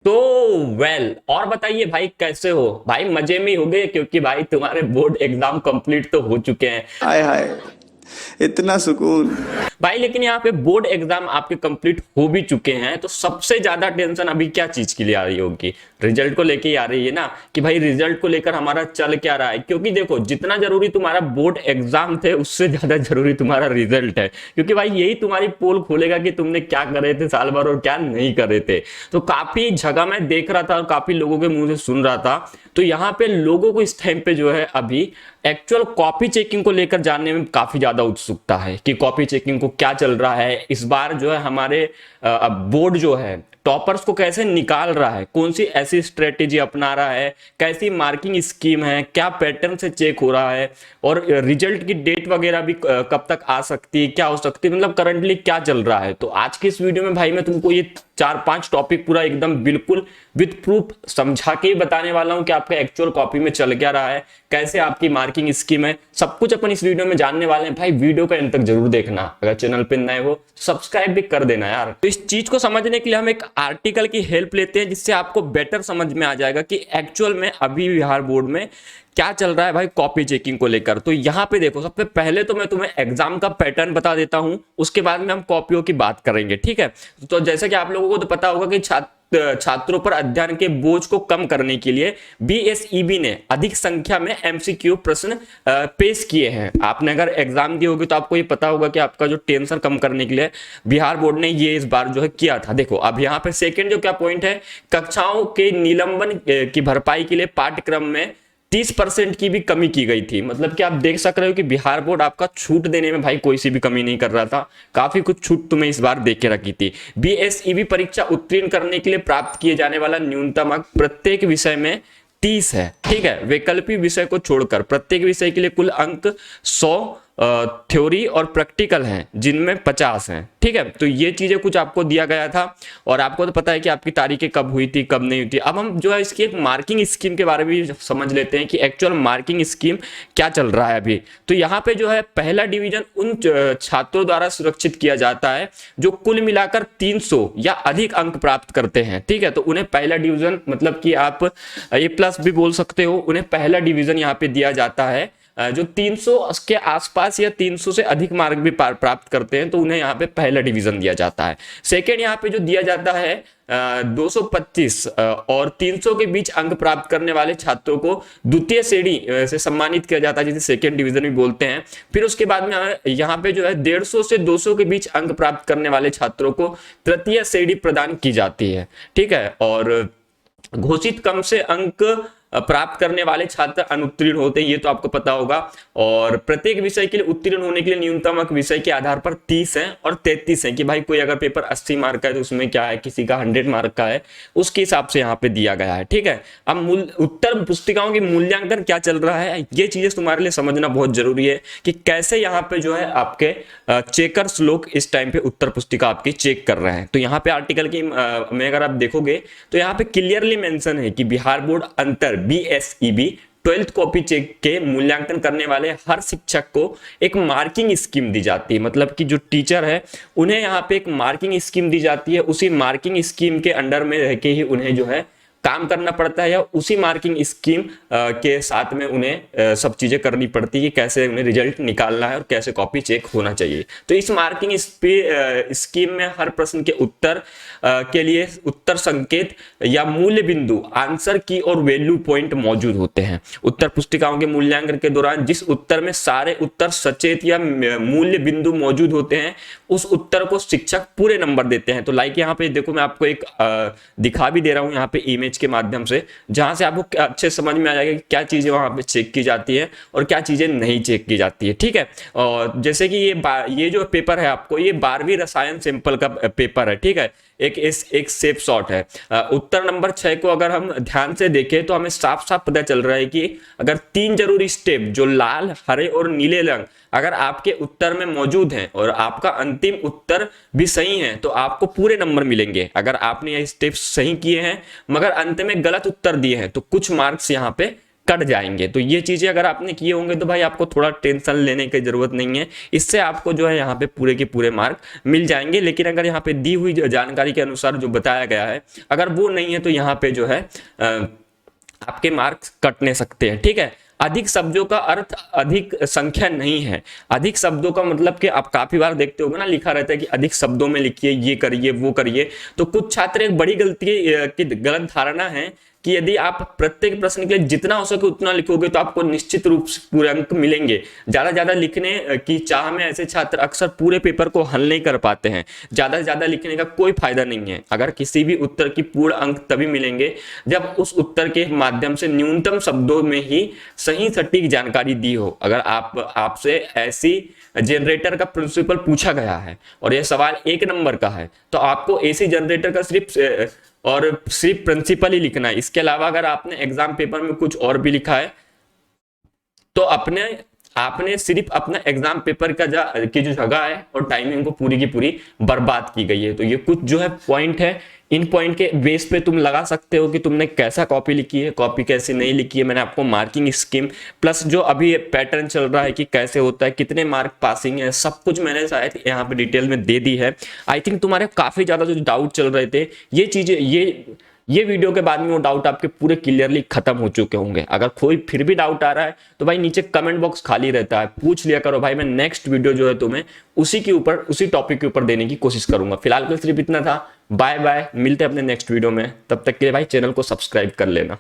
तो और बताइए भाई कैसे हो भाई, मजे में ही हो गए क्योंकि भाई तुम्हारे बोर्ड एग्जाम कंप्लीट तो हो चुके हैं। हाय हाय, इतना सुकून। भाई लेकिन यहाँ पे बोर्ड एग्जाम आपके कंप्लीट हो भी चुके हैं, तो सबसे ज्यादा टेंशन अभी क्या चीज के लिए आ रही होगी? रिजल्ट को लेके ही आ रही है ना, कि भाई रिजल्ट को लेकर हमारा चल क्या रहा है। क्योंकि देखो, जितना जरूरी तुम्हारा बोर्ड एग्जाम थे उससे ज्यादा जरूरी तुम्हारा रिजल्ट है, क्योंकि भाई यही तुम्हारी पोल खोलेगा कि तुमने क्या करे थे साल भर और क्या नहीं करे थे। तो काफी जगह मैं देख रहा था और काफी लोगों के मुंह से सुन रहा था, तो यहाँ पे लोगों को इस टाइम पे जो है अभी एक्चुअल कॉपी चेकिंग को लेकर जानने में काफी ज्यादा उत्सुकता है कि कॉपी चेकिंग को क्या चल रहा है इस बार, जो है हमारे बोर्ड जो है टॉपर्स को कैसे निकाल रहा है, कौन सी ऐसी स्ट्रेटेजी अपना रहा है, कैसी मार्किंग स्कीम है, क्या पैटर्न से चेक हो रहा है, और रिजल्ट की डेट वगैरह भी कब तक आ सकती है, क्या हो सकती है, मतलब करंटली क्या चल रहा है। तो आज की इस वीडियो में भाई मैं तुमको ये 4-5 टॉपिक पूरा एकदम बिल्कुल विद प्रूफ समझा के ही बताने वाला हूं कि आपका एक्चुअल कॉपी में चल क्या रहा है, कैसे आपकी मार्किंग स्कीम है, सब कुछ अपन इस वीडियो में जानने वाले हैं। भाई वीडियो का अंत तक जरूर देखना, अगर चैनल पे नए हो सब्सक्राइब भी कर देना यार। तो इस चीज को समझने के लिए हम एक आर्टिकल की हेल्प लेते हैं, जिससे आपको बेटर समझ में आ जाएगा कि एक्चुअल में अभी बिहार बोर्ड में क्या चल रहा है भाई कॉपी चेकिंग को लेकर। तो यहाँ पे देखो, सबसे पहले तो मैं तुम्हें एग्जाम का पैटर्न बता देता हूं, उसके बाद में हम कॉपियों की बात करेंगे, ठीक है। तो जैसे कि आप लोगों को तो पता होगा कि छात्रों पर अध्ययन के बोझ को कम करने के लिए बीएसईबी ने अधिक संख्या में एमसीक्यू प्रश्न पेश किए हैं। आपने अगर एग्जाम दी होगी तो आपको ये पता होगा कि आपका जो टेंशन कम करने के लिए बिहार बोर्ड ने ये इस बार जो है किया था। देखो अब यहाँ पे सेकंड जो क्या पॉइंट है, कक्षाओं के निलंबन की भरपाई के लिए पाठ्यक्रम में 30% की भी कमी की गई थी। मतलब कि आप देख सक रहे हो कि बिहार बोर्ड आपका छूट देने में भाई कोई सी भी कमी नहीं कर रहा था, काफी कुछ छूट तुम्हें इस बार दे के रखी थी। बीएसईबी परीक्षा उत्तीर्ण करने के लिए प्राप्त किए जाने वाला न्यूनतम अंक प्रत्येक विषय में 30 है, ठीक है। वैकल्पिक विषय को छोड़कर प्रत्येक विषय के लिए कुल अंक 100 थ्योरी और प्रैक्टिकल हैं, जिनमें 50 हैं, ठीक है। तो ये चीजें कुछ आपको दिया गया था, और आपको तो पता है कि आपकी तारीखें कब हुई थी कब नहीं हुई थी। अब हम जो है इसकी एक मार्किंग स्कीम के बारे में समझ लेते हैं कि एक्चुअल मार्किंग स्कीम क्या चल रहा है अभी। तो यहाँ पे जो है पहला डिवीजन उन छात्रों द्वारा सुरक्षित किया जाता है जो कुल मिलाकर 300 या अधिक अंक प्राप्त करते हैं, ठीक है। तो उन्हें पहला डिवीजन, मतलब कि आप A+ भी बोल सकते हो, उन्हें पहला डिवीजन यहाँ पे दिया जाता है। जो 300 के आसपास या 300 से अधिक मार्क भी प्राप्त करते हैं तो उन्हें यहाँ पे पहला डिवीजन दिया जाता है। सेकेंड यहाँ पे जो दिया जाता है 225 और 300 के बीच अंक प्राप्त करने वाले छात्रों को द्वितीय श्रेणी से सम्मानित किया जाता है, जिसे सेकेंड डिवीजन भी बोलते हैं। फिर उसके बाद में यहाँ पे जो है 150 से 200 के बीच अंक प्राप्त करने वाले छात्रों को तृतीय श्रेणी प्रदान की जाती है, ठीक है। और घोषित कम से अंक प्राप्त करने वाले छात्र अनुत्तीर्ण होते हैं, ये तो आपको पता होगा। और प्रत्येक विषय के लिए उत्तीर्ण होने के लिए न्यूनतम अंक विषय के आधार पर 30 है और 33 है, कि भाई कोई अगर पेपर 80 मार्क का है तो उसमें क्या है, किसी का 100 मार्क का है, उसके हिसाब से यहाँ पे दिया गया है, ठीक है। अब उत्तर पुस्तिकाओं की मूल्यांकन क्या चल रहा है, ये चीजें तुम्हारे लिए समझना बहुत जरूरी है कि कैसे यहाँ पे जो है आपके चेकर्स लोग इस टाइम पे उत्तर पुस्तिका आपकी चेक कर रहे हैं। तो यहाँ पे आर्टिकल की में अगर आप देखोगे तो यहाँ पे क्लियरली मेंशन है कि बिहार बोर्ड अंतर बीएसईबी 12th कॉपी चेक के मूल्यांकन करने वाले हर शिक्षक को एक मार्किंग स्कीम दी जाती है। मतलब कि जो टीचर है उन्हें यहाँ पे एक मार्किंग स्कीम दी जाती है, उसी मार्किंग स्कीम के अंडर में रह के ही उन्हें जो है काम करना पड़ता है, या उसी मार्किंग स्कीम के साथ में उन्हें सब चीजें करनी पड़ती है कि कैसे उन्हें रिजल्ट निकालना है और कैसे कॉपी चेक होना चाहिए। तो इस मार्किंग स्कीम में हर प्रश्न के उत्तर के लिए उत्तर संकेत या मूल्य बिंदु, आंसर की और वैल्यू पॉइंट मौजूद होते हैं। उत्तर पुस्तिकाओं के मूल्यांकन के दौरान जिस उत्तर में सारे उत्तर सचेत या मूल्य बिंदु मौजूद होते हैं, उस उत्तर को शिक्षक पूरे नंबर देते हैं। तो लाइक यहाँ पे देखो, मैं आपको एक दिखा भी दे रहा हूँ यहाँ पे इमेज के माध्यम से, जहां से आपको अच्छे समझ में आ जाएगा कि क्या चीजें वहां पे चेक की जाती है और क्या चीजें नहीं चेक की जाती है, ठीक है। और जैसे कि ये जो पेपर है आपको, ये 12वीं रसायन सैंपल का पेपर है, ठीक है। एक सेफ शॉट है। उत्तर नंबर 6 को अगर हम ध्यान से देखें तो हमें साफ साफ पता चल रहा है कि अगर 3 जरूरी स्टेप जो लाल, हरे और नीले रंग अगर आपके उत्तर में मौजूद हैं और आपका अंतिम उत्तर भी सही है तो आपको पूरे नंबर मिलेंगे। अगर आपने ये स्टेप सही किए हैं मगर अंत में गलत उत्तर दिए हैं तो कुछ मार्क्स यहाँ पे कट जाएंगे। तो ये चीजें अगर आपने किए होंगे तो भाई आपको थोड़ा टेंशन लेने की जरूरत नहीं है, इससे आपको जो है यहाँ पे पूरे के पूरे मार्क मिल जाएंगे। लेकिन अगर यहाँ पे दी हुई जानकारी के अनुसार जो बताया गया है अगर वो नहीं है तो यहाँ पे जो है आपके मार्क्स कटने सकते हैं। ठीक है, अधिक शब्दों का अर्थ अधिक संख्या नहीं है। अधिक शब्दों का मतलब कि आप काफी बार देखते होगे ना, लिखा रहता है कि अधिक शब्दों में लिखिए, ये करिए वो करिए। तो कुछ छात्र एक बड़ी गलती की गलत धारणा है कि यदि आप प्रत्येक प्रश्न के लिए जितना हो सके उतना लिखोगे तो आपको निश्चित रूप से पूरे अंक मिलेंगे। ज्यादा लिखने की चाह में ऐसे छात्र अक्सर पूरे पेपर को हल नहीं कर पाते हैं। ज्यादा से ज्यादा लिखने का कोई फायदा नहीं है। अगर किसी भी उत्तर की पूर्ण अंक तभी मिलेंगे जब उस उत्तर के माध्यम से न्यूनतम शब्दों में ही सही सटीक जानकारी दी हो। अगर आपसे ऐसी जनरेटर का प्रिंसिपल पूछा गया है और यह सवाल 1 नंबर का है तो आपको एसी जनरेटर का सिर्फ प्रिंसिपल ही लिखना है। इसके अलावा अगर आपने एग्जाम पेपर में कुछ और भी लिखा है तो आपने सिर्फ अपना एग्जाम पेपर की जो जगह है और टाइमिंग को पूरी की पूरी बर्बाद की गई है। तो ये कुछ जो है पॉइंट है, इन पॉइंट के बेस पे तुम लगा सकते हो कि तुमने कैसा कॉपी लिखी है, कॉपी कैसे नहीं लिखी है। मैंने आपको मार्किंग स्कीम प्लस जो अभी पैटर्न चल रहा है कि कैसे होता है, कितने मार्क पासिंग है, सब कुछ मैंने शायद यहाँ पे डिटेल में दे दी है। आई थिंक तुम्हारे काफी ज्यादा जो डाउट चल रहे थे ये चीजें ये वीडियो के बाद में वो डाउट आपके पूरे क्लियरली खत्म हो चुके होंगे। अगर कोई फिर भी डाउट आ रहा है तो भाई नीचे कमेंट बॉक्स खाली रहता है, पूछ लिया करो भाई। मैं नेक्स्ट वीडियो जो है तुम्हें उसी टॉपिक के ऊपर देने की कोशिश करूंगा। फिलहाल के सिर्फ इतना था। बाय बाय, मिलते हैं अपने नेक्स्ट वीडियो में। तब तक के लिए भाई चैनल को सब्सक्राइब कर लेना।